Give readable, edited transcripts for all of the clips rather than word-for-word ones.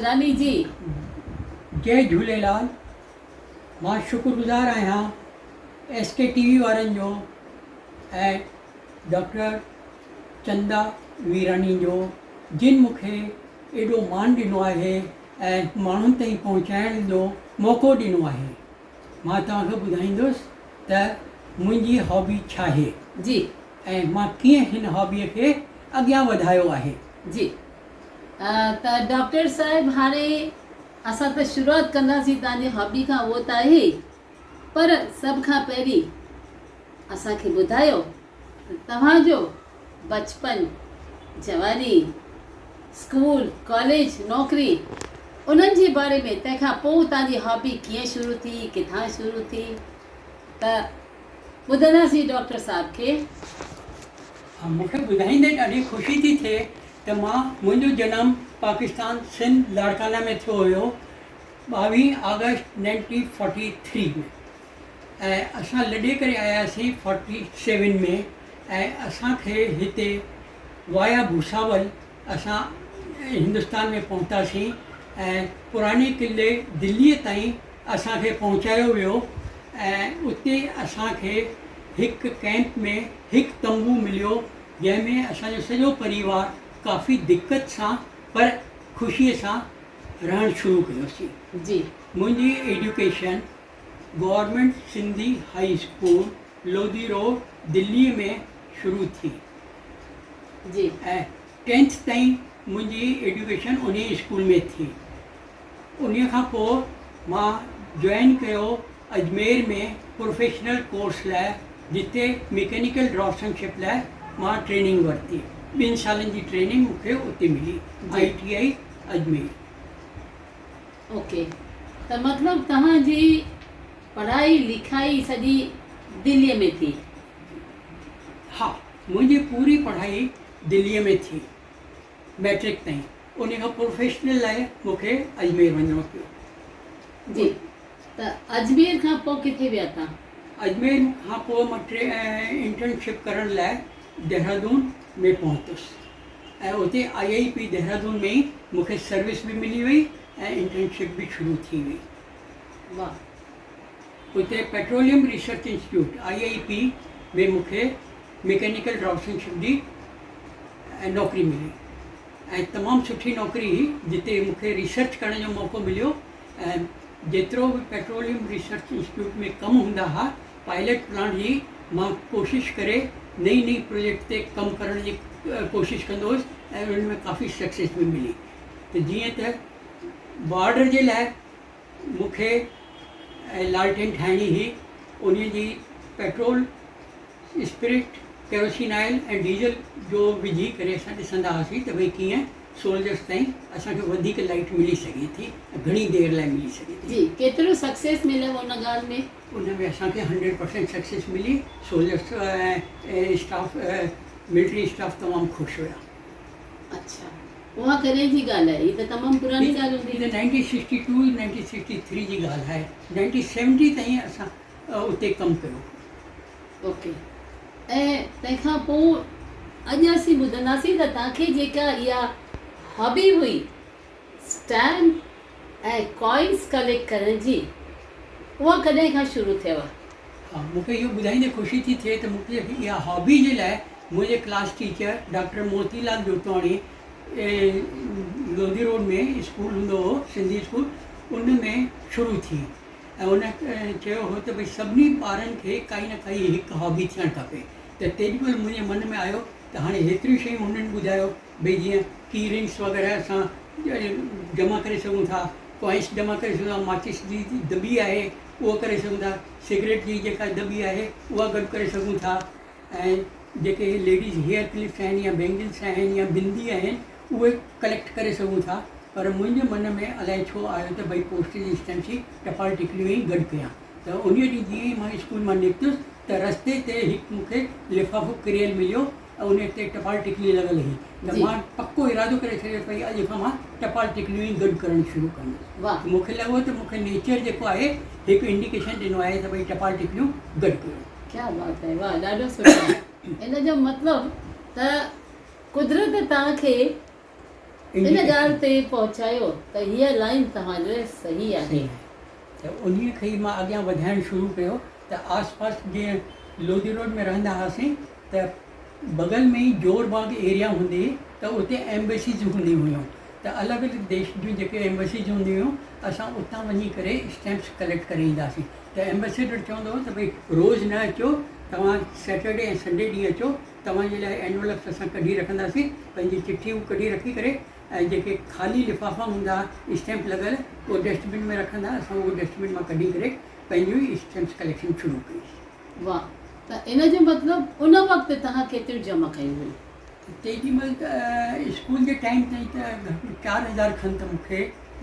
मोहतानी जी। जय झूलेलाल। मां शुक्रगुज़ार आहियां SK TV वारनि जो ऐं डॉक्टर चंदा वीरानी जो, जिन मूंखे एॾो मान ॾिनो आहे ऐं माण्हुनि ताईं पहुचाइण जो मौक़ो ॾिनो आहे। मां तव्हांखे ॿुधाईंदुसि त मुंहिंजी हॉबी छा आहे जी ऐं मां कीअं हिन हॉबीअ खे अॻियां वधायो आहे। जी त डॉक्टर साहिब, हाणे असां त शुरूआत कंदासीं तव्हांजी हॉबी खां, उहो त आहे, पर सभ खां पहिरीं असांखे ॿुधायो तव्हांजो बचपन, जवानी, स्कूल, कॉलेज, नौकरी, उन्हनि जे बारे में। तंहिंखां पोइ तव्हांजी हॉबी कीअं शुरू थी, किथां शुरू थी, त ॿुधंदासीं डॉक्टर साहिब खे। मूंखे ॿुधाईंदे ॾाढी ख़ुशी थी थिए त मुंहिंजो जनमु पाकिस्तान सिंध लाड़काना में थियो हुयो 22 अगस्त 1943 में, ऐं असां लॾे करे आयासीं 47 में, ऐं असांखे हिते वाया भूसावल असां हिंदुस्तान में पहुतासीं ऐं पुराणे किले दिल्लीअ ताईं असांखे पहुचायो वियो। ऐं उते असांखे हिकु कैंप में हिकु तंबू मिलियो, जंहिंमें असांजो सॼो परिवार काफ़ी दिक़त सां पर ख़ुशीअ सां रहणु शुरू कयोसीं। जी मुंहिंजी education government Sindhi high school Lodhi road दिल्लीअ में शुरू थी जी ऐं 10th ताईं मुंहिंजी एजुकेशन उन स्कूल में थी। उन खां पोइ मां जॉइन कयो अजमेर में प्रोफेशनल कोर्स लाइ, जिते मैकेनिकल ड्रॉप्समैनशिप लाइ मां ट्रेनिंग वरिती। 2 सालनि जी ट्रेनिंग मूंखे उते मिली, ITI अजमेर। ओके, त मतिलबु तव्हांजी पढ़ाई लिखाई सॼी दिल्लीअ में थी? हा, मुंहिंजी पूरी पढ़ाई दिल्लीअ में थी, मैट्रिक ताईं। उन खां प्रोफेशनल लाइ मूंखे अजमेर वञिणो पियो। जी, त अजमेर खां पोइ किथे विया तव्हां? अजमेर खां पोइ मां इंटर्नशिप करण लाइ देहरादून में पहुतुसि, ऐं उते IIP देहरादून में ई मूंखे सर्विस बि मिली वई ऐं इंटर्नशिप बि शुरू थी वई। वाह। उते पेट्रोलियम रिसर्च इंस्टीट्यूट IIP में मूंखे मैकेनिकल ड्रॉप्समैनशिप जी नौकरी मिली, ऐं तमामु सुठी नौकरी हुई, जिते मूंखे रिसर्च करण जो मौक़ो मिलियो। ऐं जेतिरो बि पेट्रोलियम रिसर्च इंस्टीट्यूट में कमु हूंदा हुआ, पायलट प्लांट जी, मां कोशिशि करे नई नई प्रोजेक्ट ते कमु करण जी कोशिशि कंदो हुउसि ऐं उन में काफ़ी सक्सेस बि मिली। त जीअं त बॉर्डर जे लाइ मूंखे लालटेन ठाहिणी हुई, उन जी पेट्रोल, स्पिरिट, केरोसिन ऑयल ऐं डीज़ल जो विझी करे असां ॾिसंदा हुआसीं त भई कीअं सोल्जर्स ताईं असांखे वधीक लाइट मिली सघे थी, घणी देरि लाइ मिली सघे थी। जी, केतिरो सक्सेस मिलियो उन ॻाल्हि में? उन में असांखे 100% सक्सेस मिली। सोल्जर्स ऐं स्टाफ, मिलिट्री स्टाफ तमामु ख़ुशि हुया। अच्छा, उहा कॾहिं जी ॻाल्हि आहे? हीअ त तमामु पुराणी ॻाल्हि हूंदी। 1962 1963 जी ॻाल्हि आहे। 1970 ताईं असां उते कमु कयो। ओके, ऐं तंहिंखां पोइ अॼु असीं ॿुधंदासीं त तव्हांखे जेका इहा हॉबी हुई स्टैम्प ऐं कॉइन्स कलेक्ट करण जी, उहा कॾहिं खां शुरू थियव? हा, मूंखे इहो ॿुधाईंदे ख़ुशी थी थिए त मूंखे इहा हॉबी जे लाइ मुंहिंजे class teacher doctor Motilal Jotwani Lodhi road में स्कूल हूंदो हो, सिंधी स्कूल, उन में शुरू थी। ऐं उन चयो हो त भई सभिनी ॿारनि खे काई न काई हिकु हॉबी थियणु खपे। त तेॾीमहिल मुंहिंजे मन में आयो त हाणे हेतिरियूं शयूं हुननि ॿुधायो, भई जीअं की रिंग्स वग़ैरह असां जमा करे सघूं था, कॉइन्स जमा करे सघूं था, माचिस जी दॿी आहे उहो करे सघूं था, सिगरेट जी जेका दॿी आहे उहा गॾु करे सघूं था, ऐं जेके लेडीज़ हेयर क्लिप्स आहिनि या बैंगल्स आहिनि या बिंदी आहिनि उहे कलेक्ट करे सघूं था। पर मुंहिंजे मन में अलाए छो आयो त भई पोस्टेज स्टैम्प जी टपाल टिकलियूं ई गॾु कयां। त उन ॾींहुं जीअं ई मां स्कूल मां निकितुसि त रस्ते ते हिकु मूंखे लिफ़ाफ़ो किरियल मिलियो ऐं उन ते टपाल टिकली लॻल हुई। त मां पको इरादो करे छॾियो भई अॼु खां मां टपाल टिकलियूं ई गॾु करणु शुरू कंदुसि। वाह। मूंखे लॻो त मूंखे नेचर जेको आहे हिकु इंडिकेशन ॾिनो आहे त भई टपाल टिकलियूं गॾु कयो। क्या बात आहे, वाह, ॾाढो सुठो। इन जो मतिलबु त कुदरत तव्हांखे इन Indication. ॻाल्हि ते पहुचायो त हीअ लाइन तव्हांजो लाइ सही आहे। सही आहे। त उन्हीअ खे ई मां अॻियां वधाइणु शुरू कयो त आसपासि जीअं लोधी रोड में रहंदा हुआसीं त बगल में ई जोरबाग एरिया हूंदी हुई त उते एम्बेसीज हूंदी हुयूं त अलॻि अलॻि देश जूं जेके एम्बेसीज हूंदी हुयूं असां उतां वञी करे स्टैम्प्स कलेक्ट करे ईंदासीं। त एम्बेसेडर चवंदो हो त भई रोज़ु न अचो, तव्हां सैटरडे ऐं संडे ॾींहुं अचो, तव्हांजे लाइ एनवलप्स असां कढी रखंदासीं, पंहिंजी चिठियूं कढी रखी करे ऐं जेके ख़ाली लिफ़ाफ़ा हूंदा स्टैम्प लॻल उहो डस्टबिन में रखंदा, असां उहो डस्टबिन मां कढी करे पंहिंजूं ई स्टैम्प्स कलेक्शन शुरू कई। वाह, त इन जो मतिलबु उन वक़्तु तव्हां केतिरियूं जमा कयूं हुयूं? तेॾी महिल त स्कूल जे टाइम ताईं त 4000 खनि त मूंखे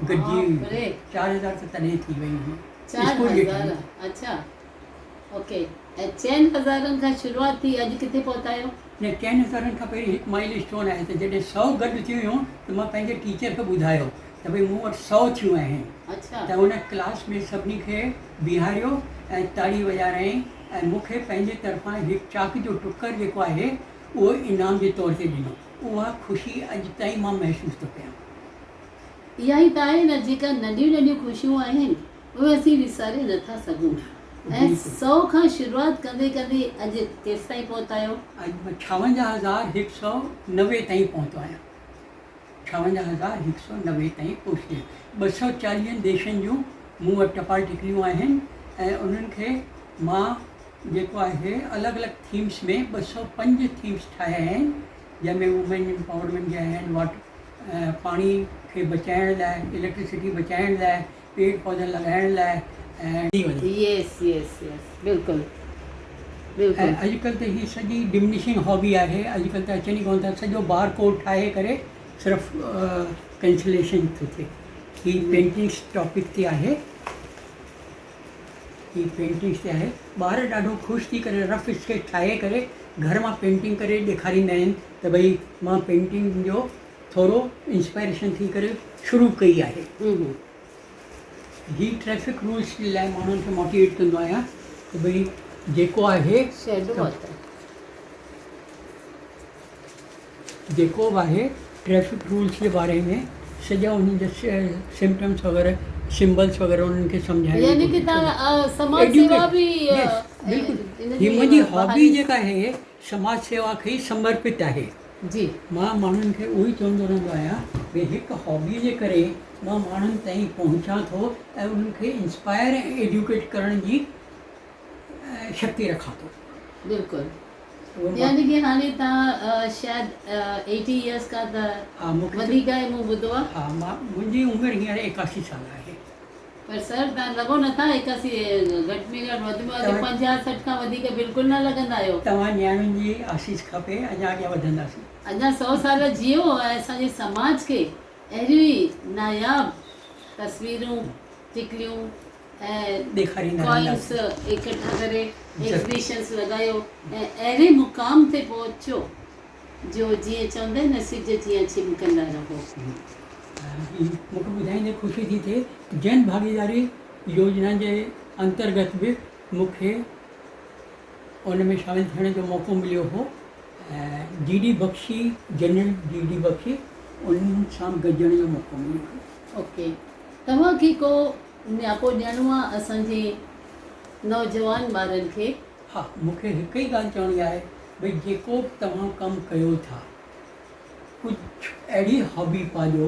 गॾिजी बाप रे। 4000 त तॾहिं थी वई हुई 4000? अच्छा, ओके। ऐं 4000 खां शुरूआति थी, अॼु किथे पहुता आहियो? न 4000 खां पहिरीं हिकु माइल स्टोन आहे त जॾहिं 100 गॾु थियूं हुयूं त मां पंहिंजे टीचर खे ॿुधायो त भई मूं वटि 100 थियूं आहिनि। अच्छा, त हुन क्लास में सभिनी खे बीहारियो ऐं ताड़ी वॼाराईं ऐं मूंखे पंहिंजे तरफ़ां हिकु चाक जो टुकर जेको आहे उहो इनाम जे तौर ते ॾिनो। उहा ख़ुशी अॼु ताईं मां महसूसु थो कयां। इहा ई त आहे न, जेका नंढियूं नंढियूं ख़ुशियूं आहिनि उहे असीं विसारे नथा सघूं। ऐं 100 खां शुरूआति कंदे कंदे अॼु केसि ताईं पहुता आहियो? अॼु मां 56190 ताईं पहुतो आहियां। 56190 ताईं पहुची आहियां। 240 देशनि जूं मूं वटि टपाल टिकलियूं आहिनि ऐं उन्हनि खे मां जेको आहे अलॻि अलॻि थीम्स में 205 थीम्स ठाहिया आहिनि, जंहिंमें वुमेन एम्पावरमेंट जा आहिनि, पाणी खे बचाइण लाइ, इलेक्ट्रिसिटी बचाइण लाइ, पेड़ पौधा लॻाइण लाइ ऐं यस यस यस, बिल्कुलु ऐं बिल्कुलु। अॼुकल्ह त हीअ सॼी डिमिनिशिंग हॉबी आहे। अॼुकल्ह त अचनि ई कोन था, सॼो बार कोड ठाहे करे सिर्फ़ु कैंसिलेशन थो थिए। हीअ पेंटिंग्स टॉपिक ते आहे, हीअ पेंटिंग्स ते आहे। ॿार ॾाढो ख़ुशि थी करे रफ स्केच ठाहे करे घर मां पेंटिंग करे ॾेखारींदा आहिनि त भई मां पेंटिंग जो थोरो इंस्पायरेशन थी करे शुरू कई आहे। ही ट्रैफिक रूल्स जे लाइ माण्हुनि खे मोटिवेट कंदो आहियां त भई जेको आहे जेको बि आहे ट्रैफिक रूल्स जे बारे में सॼा उन्हनि जा सिम्टम्स वग़ैरह, सिम्बल्स वग़ैरह उन्हनि खे सम्झाइण यानी कि तव्हां समाज सेवा बि बिल्कुलु। हीअ मुंहिंजी हॉबी जेका आहे समाज सेवा खे ई समर्पित आहे। जी, मां माण्हुनि खे उहो ई चवंदो रहंदो आहियां भई हिकु हॉबीअ जे करे मां माण्हुनि ताईं पहुचां थो ऐं उन्हनि खे इंस्पायर ऐं एजुकेट करण जी शक्ति रखां थो। बिल्कुलु। यानी कि हाणे तव्हां शायदि 80 इयर्स खां त हा, मूंखे वधीक आहे, मूं ॿुधो आहे। हा, मुंहिंजी उमिरि हींअर 81 साल आहे। पर सर तव्हां लॻो नथा 81, घटि में घटि वधि में वधि 50-60 खां वधीक बिल्कुलु न लॻंदा आहियो। तव्हां न्याणियुनि जी आसीस खपे, अञा अॻियां वधंदासीं। अञा 100 साल जियो ऐं असांजे समाज खे अहिड़ियूं नायाब तस्वीरूं, टिकलियूं ऐं ॾेखारींदा कॉइन्स इकट्ठा करे एग्ज़िबिशन्स लॻायो ऐं अहिड़े मुक़ाम ते पहुचो जो जीअं चवंदा आहिनि न, सिज जीअं छिमकंदा रहो। मूंखे ॿुधाईंदे ख़ुशी थी थिए, जन भागीदारी योजना जे अंतर्गत बि मूंखे उन में शामिलु थियण जो मौक़ो मिलियो हो। GD Bakshi, general GD Bakshi, उन्हनि सां गॾिजण जो मौक़ो मिलियो हो। ओके, तव्हांखे को न्यापो ॾियणो आहे असांजे नौजवान ॿारनि खे? हा, मूंखे हिकु ई ॻाल्हि चवणी आहे भई जेको बि तव्हां कमु कयो था, कुझु अहिड़ी हॉबी पालियो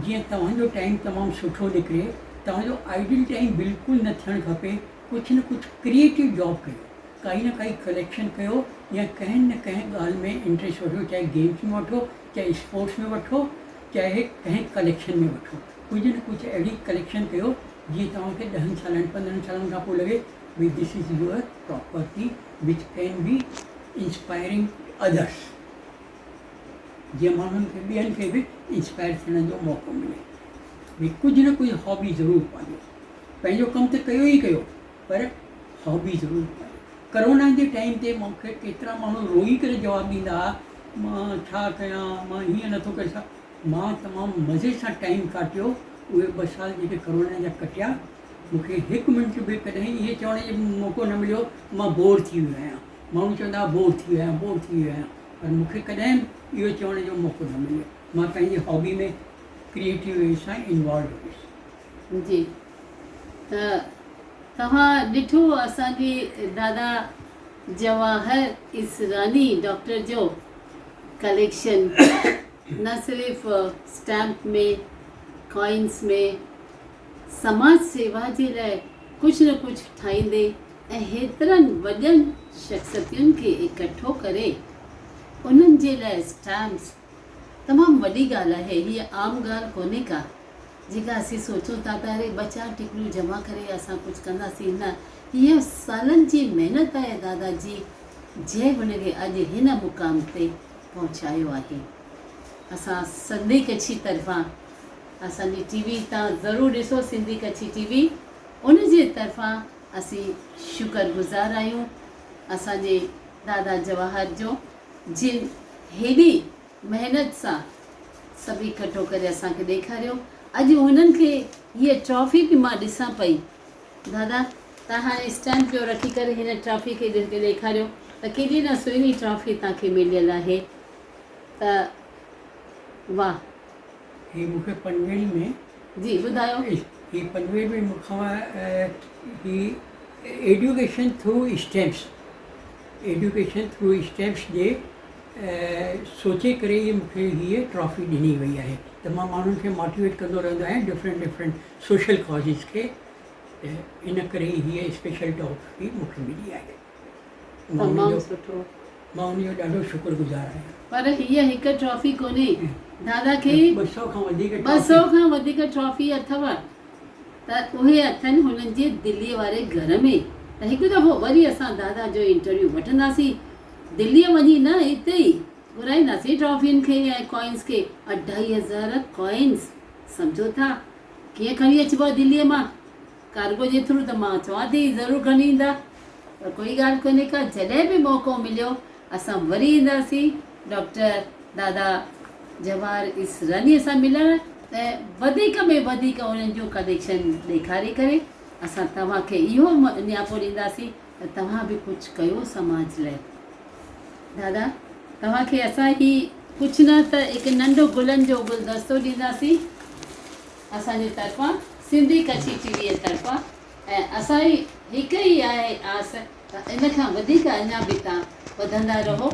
जीअं तव्हांजो टाइम तमामु सुठो निकिरे। तव्हांजो आइडियल टाइम बिल्कुलु न थियणु खपे। कुझु न कुझु क्रिएटिव जॉब कयो, काई न काई कलेक्शन कयो या कंहिं न कंहिं ॻाल्हि में इंट्रस्ट वठो, चाहे गेम्स में वठो, चाहे स्पोर्ट्स में वठो, चाहे कंहिं कलेक्शन में वठो। कुझु न कुझु अहिड़ी कलेक्शन कयो जीअं तव्हांखे 10 सालनि 15 सालनि खां पोइ लॻे भई this is your property which can be inspiring others, जीअं माण्हुनि खे ॿियनि खे बि इंस्पायर थियण जो मौक़ो मिले। भई कुझु न कुझु हॉबी ज़रूरु पालियो। पंहिंजो कमु त कयो ई कयो, पर हॉबी ज़रूरु पालियो। करोना जे टाइम ते मूंखे केतिरा माण्हू रोई करे जवाबु ॾींदा हुआ, मां छा कयां, मां हीअं नथो करे सघां। मां तमामु मज़े सां टाइम काटियो। उहे 2 साल जेके करोना जा कटिया, मूंखे 1 मिंट बि कॾहिं इहे चवण जो मौक़ो न मिलियो मां बोर थी वियो आहियां। माण्हू चवंदा बोर थी वियो आहियां, बोर थी वियो आहियां, पर मूंखे कॾहिं इहो चवण जो मौक़ो न मिलियो। मां पंहिंजी हॉबी में क्रिएटिव वे सां इन्वॉल्व हुयुसि। जी, त तव्हां ॾिठो असांजे दादा जवाहर इसरानी डॉक्टर जो कलेक्शन न सिर्फ़ु स्टैम्प में, कॉइन्स में, समाज सेवा जे लाइ कुझु न कुझु ठाहींदे ऐं हेतिरनि वॾनि शख़्सियतुनि खे इकठो करे उन्हनि जे लाइ स्टैम्प्स तमामु वॾी ॻाल्हि आहे। हीअ आम ॻाल्हि कोन्हे का जेका असीं सोचूं था त अरे ॿ चारि टिकड़ियूं जमा करे असां कुझु कंदासीं। न, हीअ सालनि जी महिनत आहे दादाजी जंहिं हुनखे अॼु हिन मुक़ाम ते पहुचायो आहे। असां सिंधी कच्छी तरफ़ां असांजी टीवी तव्हां ज़रूरु ॾिसो, सिंधी कच्छी टीवी, उनजे तरफ़ां असीं शुक्रगुज़ार आहियूं असांजे दादा जवाहर जो, जिन हेॾी महिनत सां सभु इकठो करे असांखे ॾेखारियो। अॼु हुननि खे हीअ ट्रॉफी बि मां ॾिसां पई। दादा तव्हां हाणे स्टैंड पियो रखी करे हिन ट्रॉफी खे ॾेखारियो त केॾी न सुहिणी ट्रॉफी तव्हांखे मिलियल आहे। त वाह, ही मूंखे पनवेल में, जी ॿुधायो। ही पनवेल में मूंखां ही education through steps, education through steps जे सोचे करे ये मूंखे हीअ ट्रॉफी ॾिनी वई आहे। त मां माण्हुनि खे मोटिवेट कंदो रहंदो आहियां डिफरेंट सोशल कॉज़िस खे, इन करे हीअ स्पेशल ट्रॉफी मूंखे मिली आहे। तमामु सुठो, मां उनजो ॾाढो शुक्रगुज़ार आहियां। पर हीअ हिकु ट्रॉफी कोन्हे, दादा खे 200 खां वधीक 200 खां वधीक ट्रॉफी अथव। त उहे अथनि हुननि जे दिल्लीअ वारे घर में। त हिकु दफ़ो वरी असां दादा जो इंटरव्यू वठंदासीं, दिल्लीअ वञी न, हिते ई घुराईंदासीं ट्रॉफियुनि खे ऐं कॉइन्स खे। 2500 कॉइन्स, सम्झो था कीअं खणी अचिबो आहे दिल्लीअ मां कार्गो जे थ्रू। त मां चवां थी ज़रूरु खणी ईंदा, पर कोई ॻाल्हि कोन्हे का। जॾहिं बि मौक़ो मिलियो असां वरी ईंदासीं डॉक्टर दादा जवाहर इसरानीअ सां मिलण, ऐं वधीक में वधीक उन्हनि जो कलेक्शन ॾेखारे करे असां तव्हांखे इहो नियापो ॾींदासीं त तव्हां बि कुझु कयो समाज लाइ। दादा तव्हांखे असां ही कुझु न त हिकु नंढो गुलनि जो गुलदस्तो ॾींदासीं असांजे तरफ़ां, सिंधी कच्छी टीवीअ तरफ़ां। ऐं असांजी हिकु ई आहे आस त इन खां वधीक अञा बि तव्हां वधंदा रहो,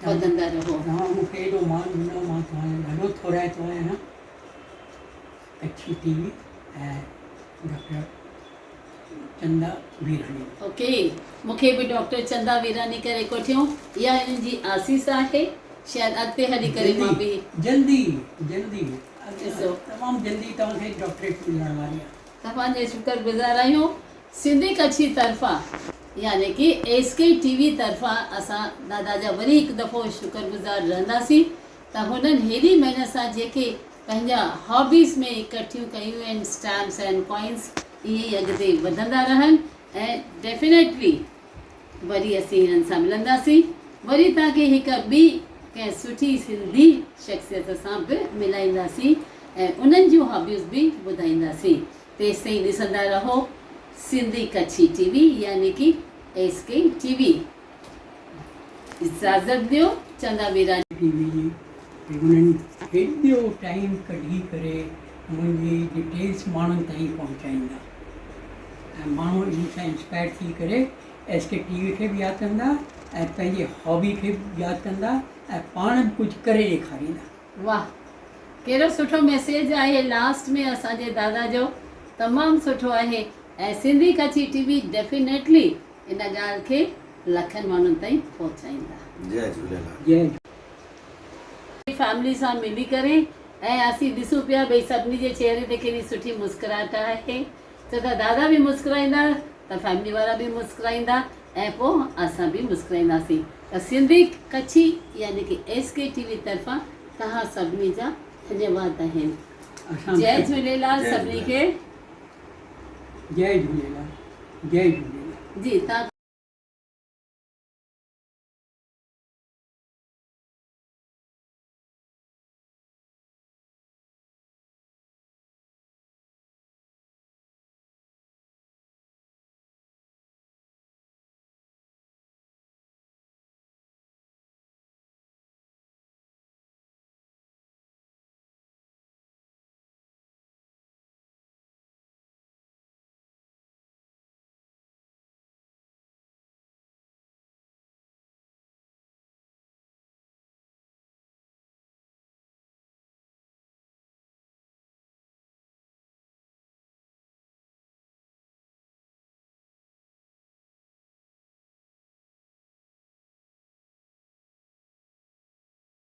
वधंदा रहो। तव्हां मूंखे एॾो मान ॾिनो, मां तव्हांजो ॾाढो थोराइतो आहियां। कच्छी टीवी ऐं डॉक्टर चंदा वीरानी। ओके, मूंखे बि डॉक्टर चंदा वीरानी करे कोठियूं, इहा हिननि जी आसीस आहे। शायदि अॻिते हली करे मां बि जल्दी जल्दी ॾिसो तमामु जल्दी तव्हांखे डॉक्टरेट मिलण वारी आहे। तव्हांजे शुक्रगुज़ार आहियूं सिंधी कच्छी तरफ़ां, यानी कि एसके टीवी तरफ़ां। असां दादा जा वरी हिकु दफ़ो शुक्रगुज़ार रहंदासीं त हुननि हेॾी महिनत सां जेके पंहिंजा हॉबीज़ में इकठियूं कयूं आहिनि, स्टैम्प्स एंड कॉइन्स, इहे ई अॻिते वधंदा रहनि। ऐं डेफिनेटली वरी असीं हिननि सां मिलंदासीं, वरी तव्हांखे हिकु ॿी कंहिं सुठी सिंधी शख़्सियत सां बि मिलाईंदासीं ऐं उन्हनि जूं हॉबीज़ बि ॿुधाईंदासीं। तेसि ताईं ॾिसंदा रहो सिंधी कच्छी टीवी, यानी कि एसके टीवी। इजाज़त ॾियो चंदा वीरानी टीवी जी, हुननि हेॾो टाइम कढी करे मुंहिंजी डिटेल्स माण्हुनि ताईं पहुचाईंदा ऐं माण्हू इन सां इंस्पायर थी करे एसके टीवी खे बि यादि कंदा ऐं पंहिंजे हॉबी खे बि यादि कंदा ऐं पाण बि कुझु करे ॾेखारींदा। वाह, कहिड़ो सुठो मैसेज आहे लास्ट में असांजे दादा जो, तमामु सुठो आहे। ऐं Sindhi Kutchi TV definitely in ॻाल्हि खे लखनि माण्हुनि ताईं पहुचाईंदा। जय झूलेलाल। जय फैमिली सां मिली करे ऐं असीं ॾिसूं पिया भई सभिनी जे चेहरे ते केॾी सुठी मुस्कुराहट आहे। छो त दादा बि मुस्कुराईंदा त फैमिली वारा बि मुस्कुराईंदा ऐं पोइ असां बि मुस्कुराईंदासीं। त सिंधी कच्छी यानी कि एसके टीवी तरफ़ां तव्हां सभिनी जा धन्यवाद आहिनि। जय झूलेलाल सभिनी खे। जय झूलेलाल। जय झूलेलाल जी। तव्हां